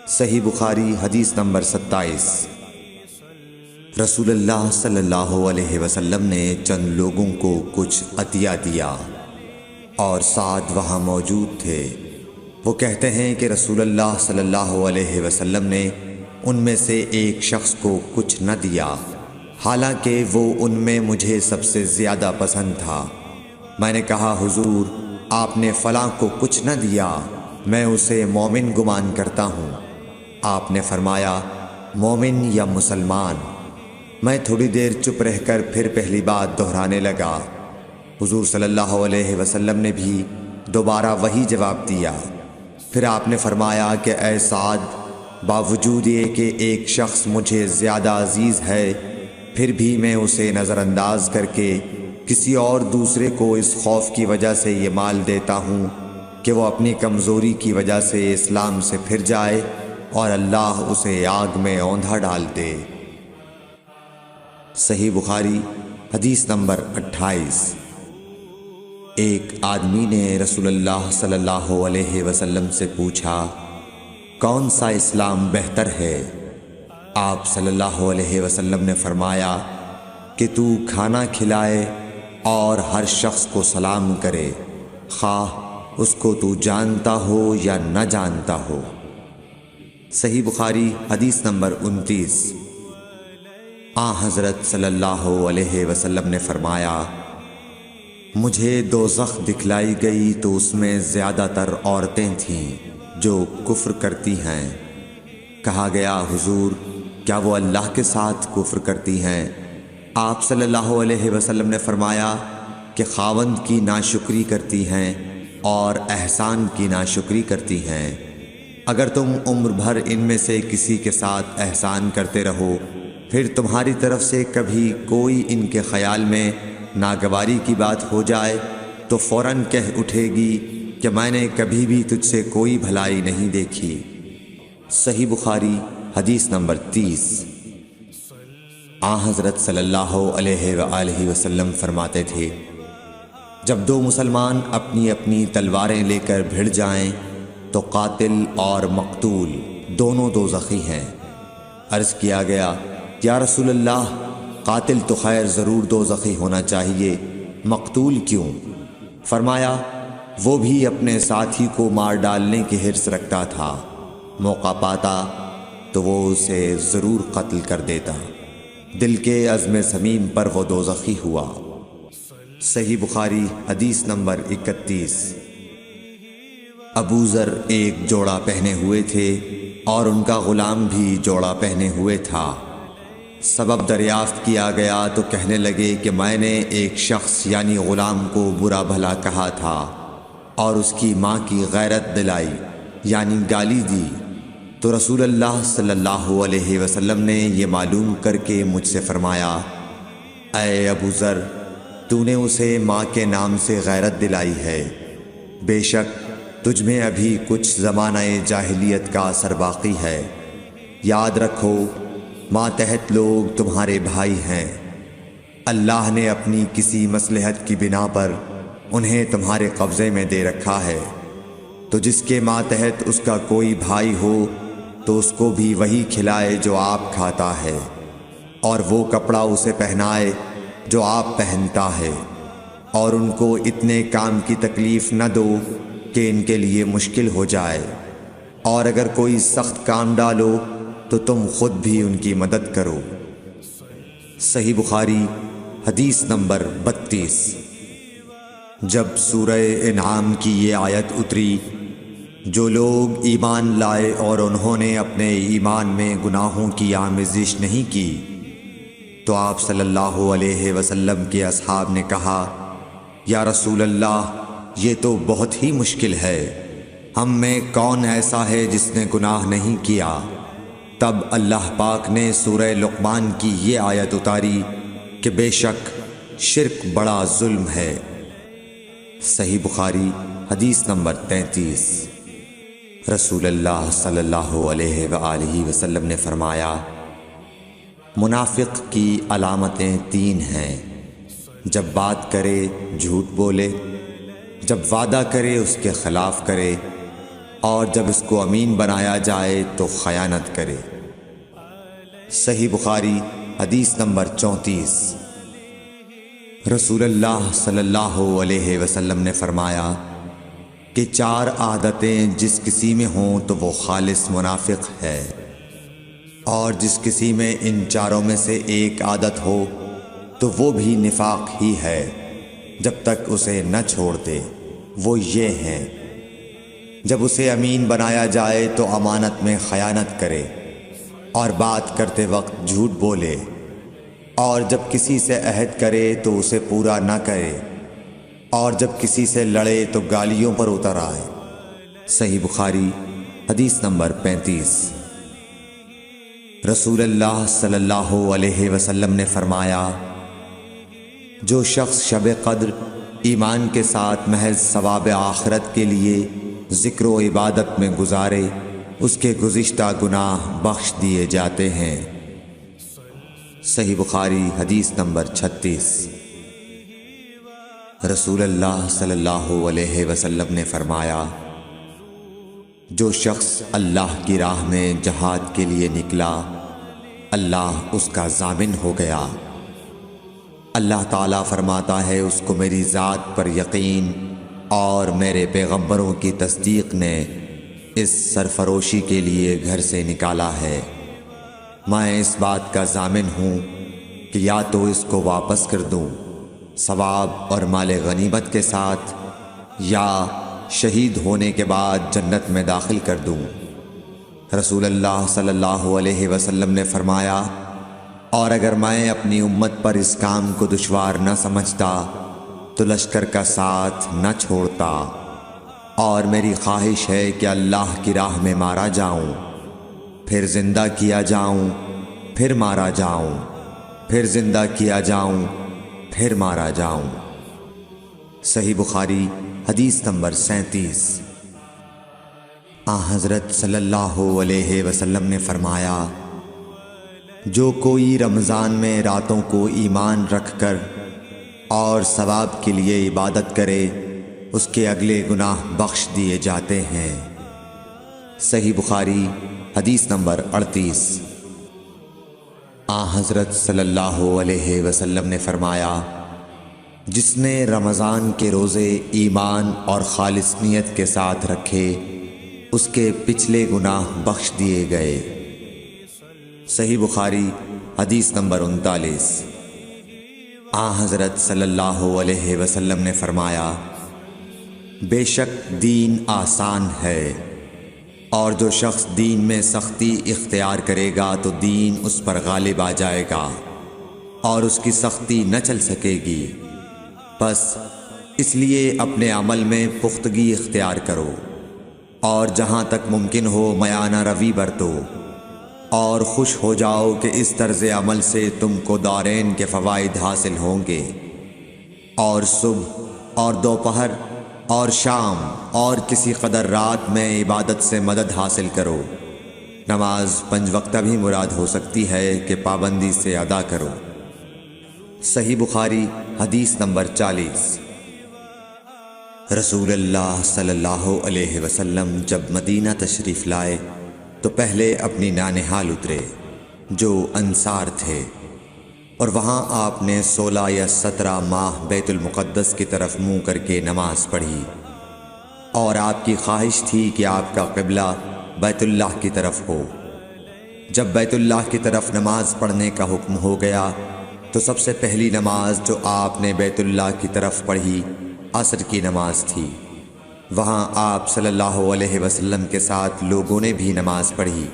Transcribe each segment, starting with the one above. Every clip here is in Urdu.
صحیح بخاری حدیث نمبر 27۔ رسول اللہ صلی اللہ علیہ وسلم نے چند لوگوں کو کچھ عطیہ دیا اور سعد وہاں موجود تھے۔ وہ کہتے ہیں کہ رسول اللہ صلی اللہ علیہ وسلم نے ان میں سے ایک شخص کو کچھ نہ دیا، حالانکہ وہ ان میں مجھے سب سے زیادہ پسند تھا۔ میں نے کہا حضور، آپ نے فلاں کو کچھ نہ دیا، میں اسے مومن گمان کرتا ہوں۔ آپ نے فرمایا مومن یا مسلمان؟ میں تھوڑی دیر چپ رہ کر پھر پہلی بات دہرانے لگا۔ حضور صلی اللہ علیہ وسلم نے بھی دوبارہ وہی جواب دیا۔ پھر آپ نے فرمایا کہ اے سعد، باوجود یہ کہ ایک شخص مجھے زیادہ عزیز ہے، پھر بھی میں اسے نظر انداز کر کے کسی اور دوسرے کو اس خوف کی وجہ سے یہ مال دیتا ہوں کہ وہ اپنی کمزوری کی وجہ سے اسلام سے پھر جائے اور اللہ اسے آگ میں اوندھا ڈال دے۔ صحیح بخاری حدیث نمبر 28۔ ایک آدمی نے رسول اللہ صلی اللہ علیہ وسلم سے پوچھا، کون سا اسلام بہتر ہے؟ آپ صلی اللہ علیہ وسلم نے فرمایا کہ تو کھانا کھلائے اور ہر شخص کو سلام کرے، خواہ اس کو تو جانتا ہو یا نہ جانتا ہو۔ صحیح بخاری حدیث نمبر 29۔ حضرت صلی اللہ علیہ وسلم نے فرمایا، مجھے دوزخ دکھلائی گئی تو اس میں زیادہ تر عورتیں تھیں جو کفر کرتی ہیں۔ کہا گیا حضور، کیا وہ اللہ کے ساتھ کفر کرتی ہیں؟ آپ صلی اللہ علیہ وسلم نے فرمایا کہ خاوند کی ناشکری کرتی ہیں اور احسان کی ناشکری کرتی ہیں۔ اگر تم عمر بھر ان میں سے کسی کے ساتھ احسان کرتے رہو، پھر تمہاری طرف سے کبھی کوئی ان کے خیال میں ناگواری کی بات ہو جائے تو فوراً کہہ اٹھے گی کہ میں نے کبھی بھی تجھ سے کوئی بھلائی نہیں دیکھی۔ صحیح بخاری حدیث نمبر 30۔ حضرت صلی اللہ علیہ وآلہ وسلم فرماتے تھے، جب دو مسلمان اپنی اپنی تلواریں لے کر بھڑ جائیں تو قاتل اور مقتول دونوں دوزخی ہیں۔ عرض کیا گیا، یا رسول اللہ، قاتل تو خیر ضرور دوزخی ہونا چاہیے، مقتول کیوں؟ فرمایا، وہ بھی اپنے ساتھی کو مار ڈالنے کی حرص رکھتا تھا، موقع پاتا تو وہ اسے ضرور قتل کر دیتا، دل کے عزم صمیم پر وہ دوزخی ہوا۔ صحیح بخاری حدیث نمبر 31۔ ابو ذر ایک جوڑا پہنے ہوئے تھے اور ان کا غلام بھی جوڑا پہنے ہوئے تھا۔ سبب دریافت کیا گیا تو کہنے لگے کہ میں نے ایک شخص یعنی غلام کو برا بھلا کہا تھا اور اس کی ماں کی غیرت دلائی یعنی گالی دی، تو رسول اللہ صلی اللہ علیہ وسلم نے یہ معلوم کر کے مجھ سے فرمایا، اے ابو ذر، تو نے اسے ماں کے نام سے غیرت دلائی ہے، بے شک تجھ میں ابھی کچھ زمانہ جاہلیت کا اثر باقی ہے۔ یاد رکھو، ماتحت لوگ تمہارے بھائی ہیں، اللہ نے اپنی کسی مصلحت کی بنا پر انہیں تمہارے قبضے میں دے رکھا ہے، تو جس کے ماتحت اس کا کوئی بھائی ہو تو اس کو بھی وہی کھلائے جو آپ کھاتا ہے، اور وہ کپڑا اسے پہنائے جو آپ پہنتا ہے، اور ان کو اتنے کام کی تکلیف نہ دو کہ ان کے لیے مشکل ہو جائے، اور اگر کوئی سخت کام ڈالو تو تم خود بھی ان کی مدد کرو۔ صحیح بخاری حدیث نمبر 32۔ جب سورہ انعام کی یہ آیت اتری، جو لوگ ایمان لائے اور انہوں نے اپنے ایمان میں گناہوں کی آمیزش نہیں کی، تو آپ صلی اللہ علیہ وسلم کے اصحاب نے کہا، یا رسول اللہ، یہ تو بہت ہی مشکل ہے، ہم میں کون ایسا ہے جس نے گناہ نہیں کیا؟ تب اللہ پاک نے سورہ لقمان کی یہ آیت اتاری کہ بے شک شرک بڑا ظلم ہے۔ صحیح بخاری حدیث نمبر 33۔ رسول اللہ صلی اللہ علیہ وآلہ وسلم نے فرمایا، منافق کی علامتیں 3 ہیں، جب بات کرے جھوٹ بولے، جب وعدہ کرے اس کے خلاف کرے، اور جب اس کو امین بنایا جائے تو خیانت کرے۔ صحیح بخاری حدیث نمبر 34۔ رسول اللہ صلی اللہ علیہ وسلم نے فرمایا کہ 4 عادتیں جس کسی میں ہوں تو وہ خالص منافق ہے، اور جس کسی میں ان 4 میں سے ایک عادت ہو تو وہ بھی نفاق ہی ہے جب تک اسے نہ چھوڑ دے۔ وہ یہ ہیں: جب اسے امین بنایا جائے تو امانت میں خیانت کرے، اور بات کرتے وقت جھوٹ بولے، اور جب کسی سے عہد کرے تو اسے پورا نہ کرے، اور جب کسی سے لڑے تو گالیوں پر اتر آئے۔ صحیح بخاری حدیث نمبر 35۔ رسول اللہ صلی اللہ علیہ وسلم نے فرمایا، جو شخص شب قدر ایمان کے ساتھ محض ثواب آخرت کے لیے ذکر و عبادت میں گزارے، اس کے گزشتہ گناہ بخش دیے جاتے ہیں۔ صحیح بخاری حدیث نمبر 36۔ رسول اللہ صلی اللہ علیہ وسلم نے فرمایا، جو شخص اللہ کی راہ میں جہاد کے لیے نکلا، اللہ اس کا ضامن ہو گیا۔ اللہ تعالیٰ فرماتا ہے، اس کو میری ذات پر یقین اور میرے پیغمبروں کی تصدیق نے اس سرفروشی کے لیے گھر سے نکالا ہے۔ میں اس بات کا ضامن ہوں کہ یا تو اس کو واپس کر دوں ثواب اور مال غنیمت کے ساتھ، یا شہید ہونے کے بعد جنت میں داخل کر دوں۔ رسول اللہ صلی اللہ علیہ وسلم نے فرمایا، اور اگر میں اپنی امت پر اس کام کو دشوار نہ سمجھتا تو لشکر کا ساتھ نہ چھوڑتا، اور میری خواہش ہے کہ اللہ کی راہ میں مارا جاؤں، پھر زندہ کیا جاؤں، پھر مارا جاؤں، پھر زندہ کیا جاؤں، پھر مارا جاؤں۔ صحیح بخاری حدیث نمبر 37۔ حضرت صلی اللہ علیہ وسلم نے فرمایا، جو کوئی رمضان میں راتوں کو ایمان رکھ کر اور ثواب کے لیے عبادت کرے، اس کے اگلے گناہ بخش دیے جاتے ہیں۔ صحیح بخاری حدیث نمبر 38۔ حضرت صلی اللہ علیہ وسلم نے فرمایا، جس نے رمضان کے روزے ایمان اور خالص نیت کے ساتھ رکھے، اس کے پچھلے گناہ بخش دیے گئے۔ صحیح بخاری حدیث نمبر 39۔ حضرت صلی اللہ علیہ وسلم نے فرمایا، بے شک دین آسان ہے، اور جو شخص دین میں سختی اختیار کرے گا تو دین اس پر غالب آ جائے گا اور اس کی سختی نہ چل سکے گی۔ بس اس لیے اپنے عمل میں پختگی اختیار کرو، اور جہاں تک ممکن ہو میانہ روی برتو، اور خوش ہو جاؤ کہ اس طرز عمل سے تم کو دارین کے فوائد حاصل ہوں گے، اور صبح اور دوپہر اور شام اور کسی قدر رات میں عبادت سے مدد حاصل کرو۔ نماز 5 وقتہ بھی مراد ہو سکتی ہے کہ پابندی سے ادا کرو۔ صحیح بخاری حدیث نمبر 40۔ رسول اللہ صلی اللہ علیہ وسلم جب مدینہ تشریف لائے تو پہلے اپنی نانہال اترے جو انصار تھے، اور وہاں آپ نے 16 یا 17 ماہ بیت المقدس کی طرف منہ کر کے نماز پڑھی، اور آپ کی خواہش تھی کہ آپ کا قبلہ بیت اللہ کی طرف ہو۔ جب بیت اللہ کی طرف نماز پڑھنے کا حکم ہو گیا تو سب سے پہلی نماز جو آپ نے بیت اللہ کی طرف پڑھی عصر کی نماز تھی۔ وہاں آپ صلی اللہ علیہ وسلم کے ساتھ لوگوں نے بھی نماز پڑھی۔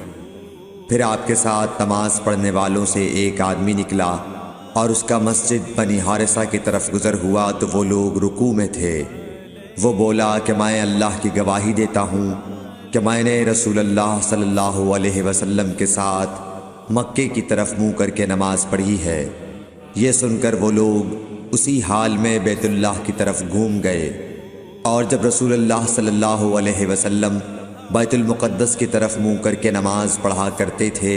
پھر آپ کے ساتھ نماز پڑھنے والوں سے ایک آدمی نکلا اور اس کا مسجد بنی حارثہ کی طرف گزر ہوا تو وہ لوگ رکوع میں تھے۔ وہ بولا کہ میں اللہ کی گواہی دیتا ہوں کہ میں نے رسول اللہ صلی اللہ علیہ وسلم کے ساتھ مکے کی طرف منہ کر کے نماز پڑھی ہے۔ یہ سن کر وہ لوگ اسی حال میں بیت اللہ کی طرف گھوم گئے، اور جب رسول اللہ صلی اللہ علیہ وسلم بیت المقدس کی طرف منہ کر کے نماز پڑھا کرتے تھے،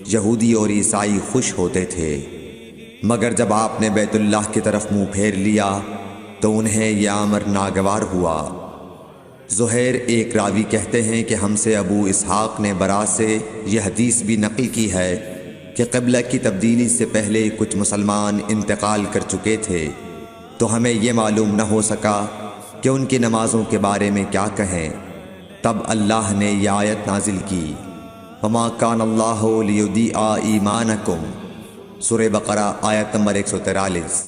یہودی اور عیسائی خوش ہوتے تھے، مگر جب آپ نے بیت اللہ کی طرف منہ پھیر لیا تو انہیں یہ امر ناگوار ہوا۔ زہیر ایک راوی کہتے ہیں کہ ہم سے ابو اسحاق نے برا سے یہ حدیث بھی نقل کی ہے کہ قبلہ کی تبدیلی سے پہلے کچھ مسلمان انتقال کر چکے تھے، تو ہمیں یہ معلوم نہ ہو سکا کہ ان کی نمازوں کے بارے میں کیا کہیں۔ تب اللہ نے یہ آیت نازل کی، وَمَا كَانَ اللَّهُ لِيُضِيعَ إِيمَانَكُمْ، سورہ بقرہ آیت نمبر 143۔